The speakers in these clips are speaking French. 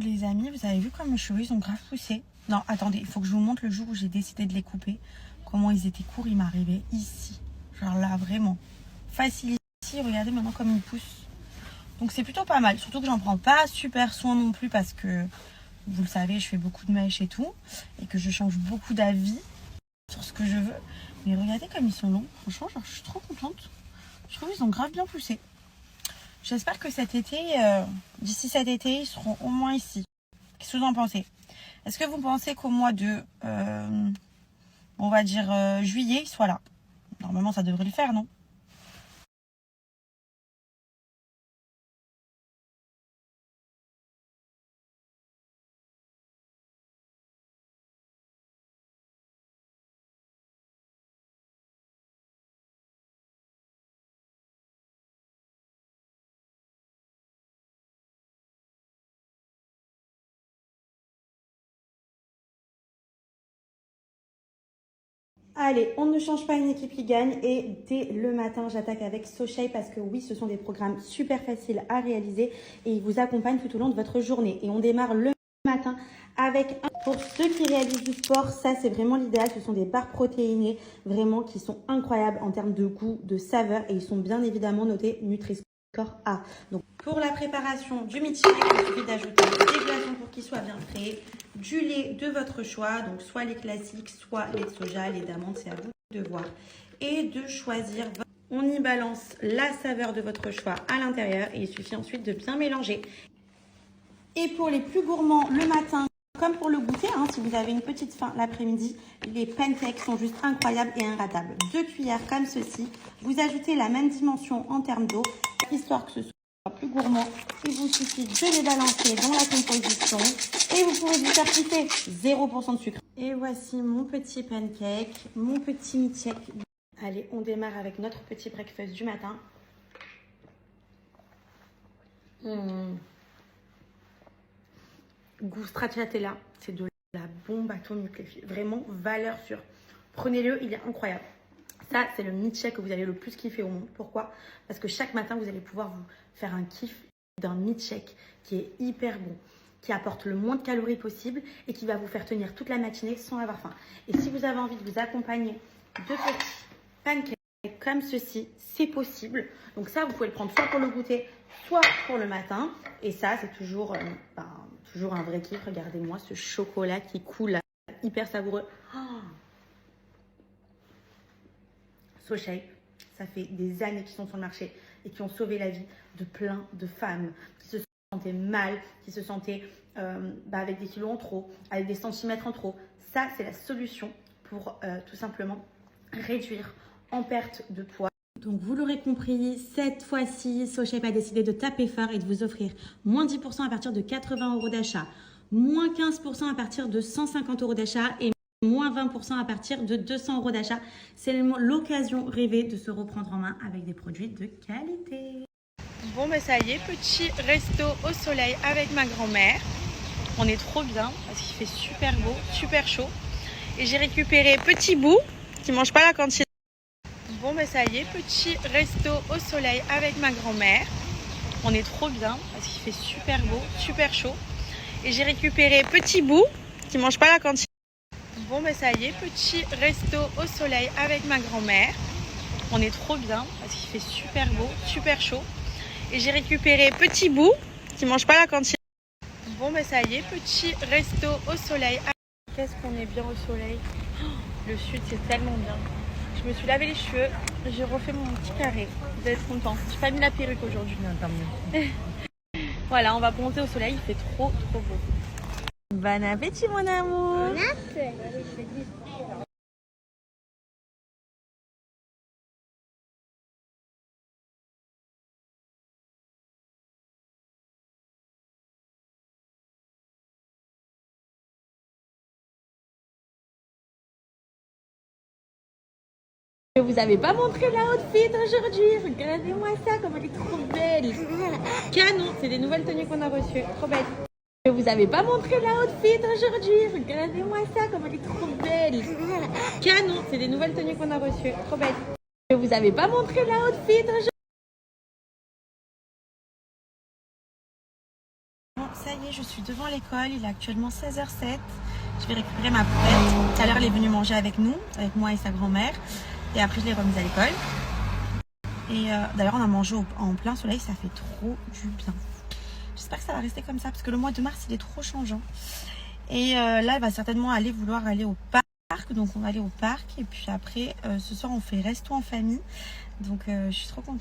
Les amis, vous avez vu comme mes cheveux, ils ont grave poussé. Non, attendez, il faut que je vous montre le jour où j'ai décidé de les couper. Comment ils étaient courts, ils m'arrivaient ici. Genre là, vraiment. Facile ici, regardez maintenant comme ils poussent. Donc c'est plutôt pas mal. Surtout que j'en prends pas super soin non plus parce que, vous le savez, je fais beaucoup de mèches et tout. Et que je change beaucoup d'avis sur ce que je veux. Mais regardez comme ils sont longs. Franchement, genre, je suis trop contente. Je trouve qu'ils ont grave bien poussé. J'espère que cet été, d'ici cet été, ils seront au moins ici. Qu'est-ce que vous en pensez? Est-ce que vous pensez qu'au mois de, on va dire juillet, ils soient là? Normalement, ça devrait le faire, non? Allez, on ne change pas une équipe qui gagne et dès le matin, j'attaque avec SoShape parce que oui, ce sont des programmes super faciles à réaliser et ils vous accompagnent tout au long de votre journée. Et on démarre le matin avec pour ceux qui réalisent du sport, ça c'est vraiment l'idéal. Ce sont des barres protéinées vraiment qui sont incroyables en termes de goût, de saveur et ils sont bien évidemment notés Nutri-Score A. Donc pour la préparation du milkshake, il suffit d'ajouter des glaçons pour qu'ils soient bien frais, du lait de votre choix, donc soit les classiques, soit les de soja, les d'amandes, c'est à vous de voir. Et de choisir, on y balance la saveur de votre choix à l'intérieur et il suffit ensuite de bien mélanger. Et pour les plus gourmands, le matin, comme pour le goûter, hein, si vous avez une petite faim l'après-midi, les pancakes sont juste incroyables et inratables. 2 cuillères comme ceci, vous ajoutez la même dimension en termes d'eau, histoire que ce soit plus gourmand. Il vous suffit de les balancer dans la composition et vous pouvez vous faire kiffer 0% de sucre. Et voici mon petit pancake, mon petit milkshake. Allez, on démarre avec notre petit breakfast du matin. Goût stracciatella, c'est de la bombe atomique les filles. Vraiment valeur sûre. Prenez-le, il est incroyable. Ça, c'est le milkshake que vous allez le plus kiffer au monde. Pourquoi? Parce que chaque matin, vous allez pouvoir vous faire un kiff d'un milkshake qui est hyper bon, qui apporte le moins de calories possible et qui va vous faire tenir toute la matinée sans avoir faim. Et si vous avez envie de vous accompagner de petits pancakes comme ceci, c'est possible. Donc ça, vous pouvez le prendre soit pour le goûter, soit pour le matin. Et ça, c'est toujours, toujours un vrai kiff. Regardez-moi ce chocolat qui coule, là, hyper savoureux. Oh, SoShape, ça fait des années qu'ils sont sur le marché et qui ont sauvé la vie de plein de femmes qui se sentaient mal, qui se sentaient avec des kilos en trop, avec des centimètres en trop. Ça, c'est la solution pour tout simplement réduire en perte de poids. Donc vous l'aurez compris, cette fois-ci, SoShape a décidé de taper fort et de vous offrir moins 10% à partir de 80 € d'achat, moins 15% à partir de 150 € d'achat et moins 20% à partir de 200 € d'achat. C'est l'occasion rêvée de se reprendre en main avec des produits de qualité. Bon, ben ça y est, petit resto au soleil avec ma grand-mère. On est trop bien parce qu'il fait super beau, super chaud. Et j'ai récupéré Petit Bout qui mange pas la cantine. Bon, ben ça y est, petit resto au soleil avec ma grand-mère. On est trop bien parce qu'il fait super beau, super chaud. Et j'ai récupéré Petit Bout qui mange pas la cantine. Bon, ben ça y est, petit resto au soleil avec ma grand-mère. On est trop bien parce qu'il fait super beau, super chaud. Et j'ai récupéré Petit Bout qui mange pas la cantine. Bon, ben ça y est, petit resto au soleil. Qu'est-ce qu'on est bien au soleil. Oh, le sud, c'est tellement bien. Je me suis lavé les cheveux, j'ai refait mon petit carré. Vous êtes contents. J'ai pas mis la perruque aujourd'hui. Non, tant mieux. Voilà, on va monter au soleil, il fait trop beau. Bon appétit, mon amour. Bon appétit. Je vous avais pas montré la outfit aujourd'hui. Regardez-moi ça, comme elle est trop belle. Canon, c'est des nouvelles tenues qu'on a reçues. Trop belle. Je vous avais pas montré la outfit aujourd'hui. Regardez-moi ça, comme elle est trop belle. Canon, c'est des nouvelles tenues qu'on a reçues. Trop belle. Je vous avais pas montré la outfit aujourd'hui. Ça y est, je suis devant l'école, il est actuellement 16h07. Je vais récupérer ma poupette. Tout à l'heure, elle est venue manger avec nous, avec moi et sa grand-mère. Et après, je l'ai remise à l'école. Et d'ailleurs, on a mangé en plein soleil, ça fait trop du bien. J'espère que ça va rester comme ça, parce que le mois de mars, il est trop changeant. Et là, elle va certainement vouloir aller au parc. Donc, on va aller au parc. Et puis après, ce soir, on fait resto en famille. Donc, je suis trop contente.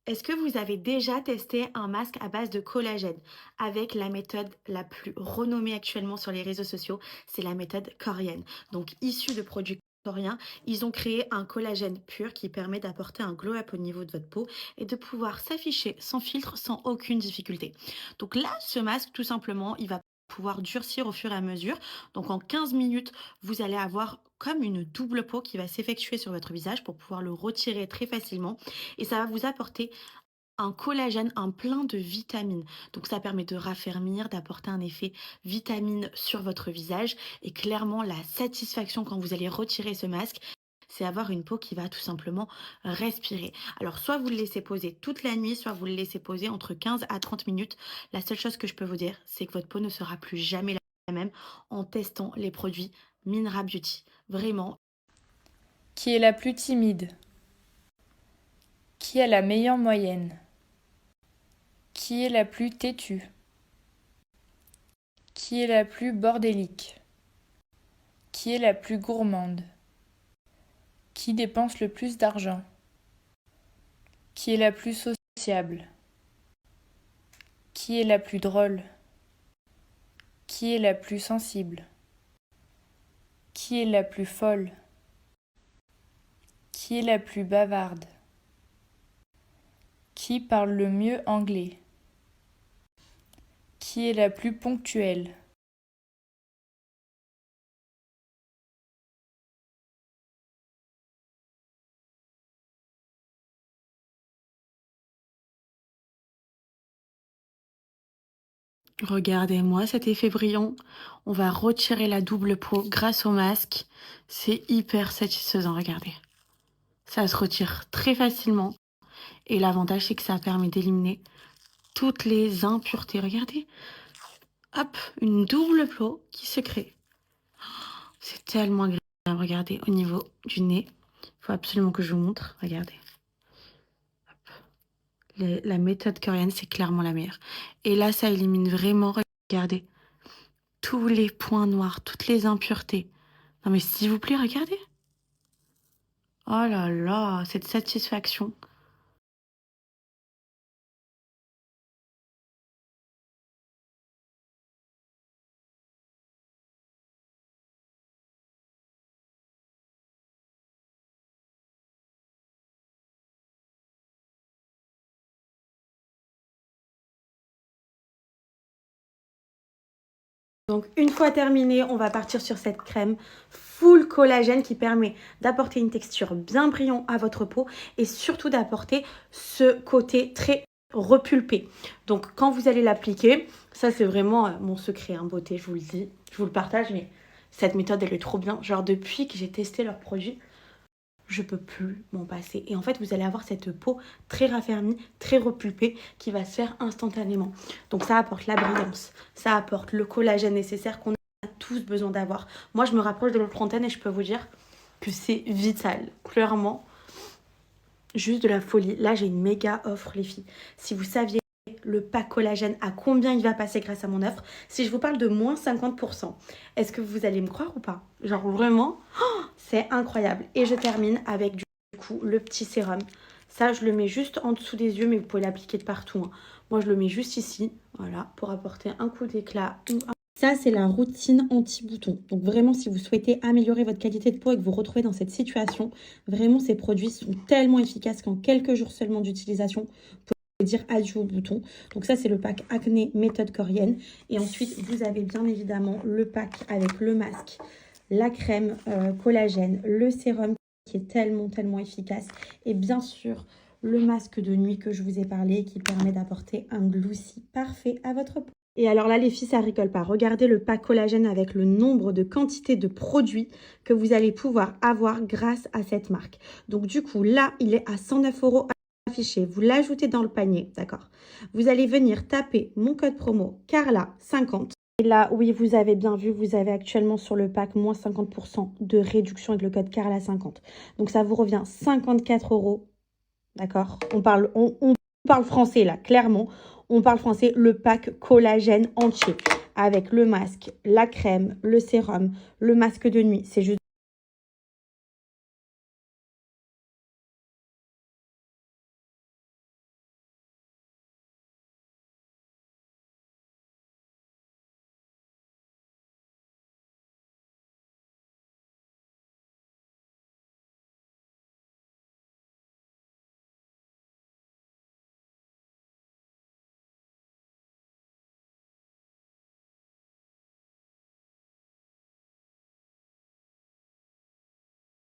Est-ce que vous avez déjà testé un masque à base de collagène avec la méthode la plus renommée actuellement sur les réseaux sociaux? C'est la méthode coréenne. Donc, issue de produits coréens, ils ont créé un collagène pur qui permet d'apporter un glow-up au niveau de votre peau et de pouvoir s'afficher sans filtre, sans aucune difficulté. Donc là, ce masque, tout simplement, il va pouvoir durcir au fur et à mesure. Donc en 15 minutes, vous allez avoir comme une double peau qui va s'effectuer sur votre visage pour pouvoir le retirer très facilement et ça va vous apporter un collagène, un plein de vitamines. Donc ça permet de raffermir, d'apporter un effet vitamine sur votre visage. Et clairement, la satisfaction quand vous allez retirer ce masque, c'est avoir une peau qui va tout simplement respirer. Alors soit vous le laissez poser toute la nuit, soit vous le laissez poser entre 15 à 30 minutes. La seule chose que je peux vous dire, c'est que votre peau ne sera plus jamais la même en testant les produits Minra Beauty. Vraiment. Qui est la plus timide? Qui a la meilleure moyenne? Qui est la plus têtue? Qui est la plus bordélique? Qui est la plus gourmande? Qui dépense le plus d'argent? Qui est la plus sociable? Qui est la plus drôle? Qui est la plus sensible? Qui est la plus folle? Qui est la plus bavarde? Qui parle le mieux anglais? Qui est la plus ponctuelle? Regardez-moi cet effet brillant. On va retirer la double peau grâce au masque. C'est hyper satisfaisant, regardez. Ça se retire très facilement. Et l'avantage, c'est que ça permet d'éliminer toutes les impuretés. Regardez. Hop, une double peau qui se crée. C'est tellement agréable. Regardez, au niveau du nez. Il faut absolument que je vous montre. Regardez. La méthode coréenne, c'est clairement la meilleure. Et là, ça élimine vraiment, regardez, tous les points noirs, toutes les impuretés. Non mais s'il vous plaît, regardez. Oh là là, cette satisfaction. Donc une fois terminé, on va partir sur cette crème full collagène qui permet d'apporter une texture bien brillante à votre peau et surtout d'apporter ce côté très repulpé. Donc quand vous allez l'appliquer, ça c'est vraiment mon secret, hein, beauté, je vous le dis, je vous le partage, mais cette méthode elle est trop bien. Genre depuis que j'ai testé leurs produits, je peux plus m'en passer. Et en fait, vous allez avoir cette peau très raffermie, très repulpée qui va se faire instantanément. Donc ça apporte la brillance, ça apporte le collagène nécessaire qu'on a tous besoin d'avoir. Moi, je me rapproche de l'eau de Fontaine et je peux vous dire que c'est vital. Clairement, juste de la folie. Là, j'ai une méga offre, les filles. Si vous saviez le pack collagène, à combien il va passer grâce à mon offre, si je vous parle de moins 50%, est-ce que vous allez me croire ou pas? Genre vraiment, c'est incroyable. Et je termine avec du coup le petit sérum. Ça, je le mets juste en dessous des yeux, mais vous pouvez l'appliquer de partout, hein. Moi, je le mets juste ici, voilà, pour apporter un coup d'éclat. Ça, c'est la routine anti-bouton. Donc vraiment, si vous souhaitez améliorer votre qualité de peau et que vous vous retrouvez dans cette situation, vraiment, ces produits sont tellement efficaces qu'en quelques jours seulement d'utilisation, vous pouvez dire adieu aux boutons. Donc ça, c'est le pack acné méthode coréenne. Et ensuite, vous avez bien évidemment le pack avec le masque, la crème collagène, le sérum qui est tellement efficace. Et bien sûr, le masque de nuit que je vous ai parlé qui permet d'apporter un gloussi parfait à votre peau. Et alors là, les filles, ça rigole pas. Regardez le pack collagène avec le nombre de quantités de produits que vous allez pouvoir avoir grâce à cette marque. Donc du coup, là, il est à 109 € affiché. Vous l'ajoutez dans le panier, d'accord? Vous allez venir taper mon code promo Carla50. Et là, oui, vous avez bien vu, vous avez actuellement sur le pack moins 50% de réduction avec le code Carla50. Donc ça vous revient 54 €, d'accord? On parle français là, clairement. On parle français, le pack collagène entier avec le masque, la crème, le sérum, le masque de nuit. C'est juste...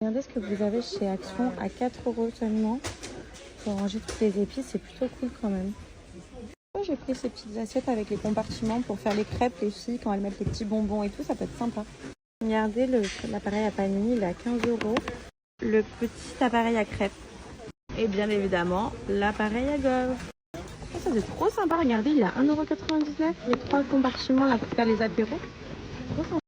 Regardez ce que vous avez chez Action à 4 € seulement pour ranger toutes les épices. C'est plutôt cool quand même. J'ai pris ces petites assiettes avec les compartiments pour faire les crêpes, les filles, quand elles mettent les petits bonbons et tout, ça peut être sympa. Regardez l'appareil à panini, il est à 15 €. Le petit appareil à crêpes. Et bien évidemment, l'appareil à gaufres. Oh, ça c'est trop sympa, regardez, il est à 1,99 €. Les 3 compartiments là pour faire les apéros. Trop sympa.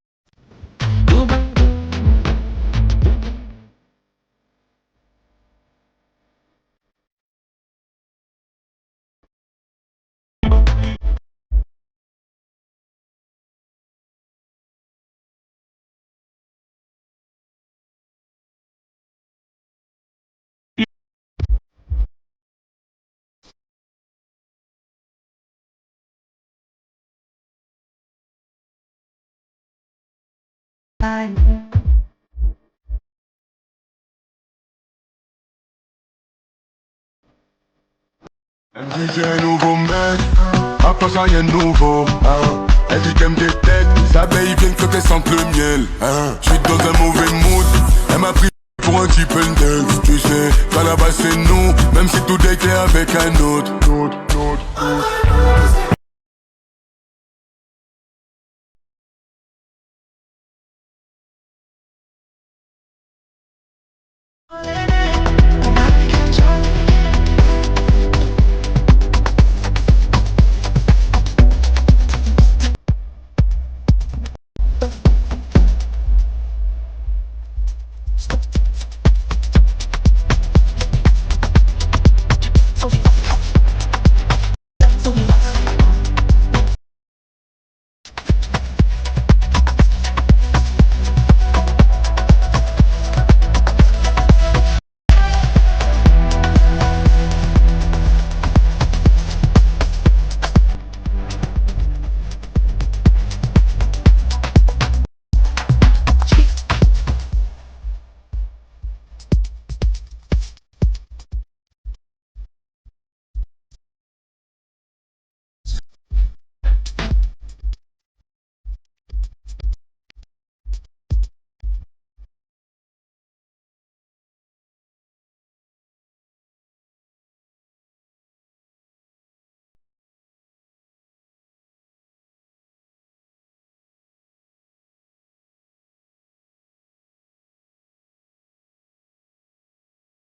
Elle dit j'ai un nouveau mec, après ça y'a un nouveau, hein. Elle dit qu'elle me détecte, les abeilles viennent quand elles sentent le miel, hein. J'suis dans un mauvais mood, elle m'a pris pour un type dance. Tu sais, qu'à la base c'est nous, même si tout est clair avec un autre.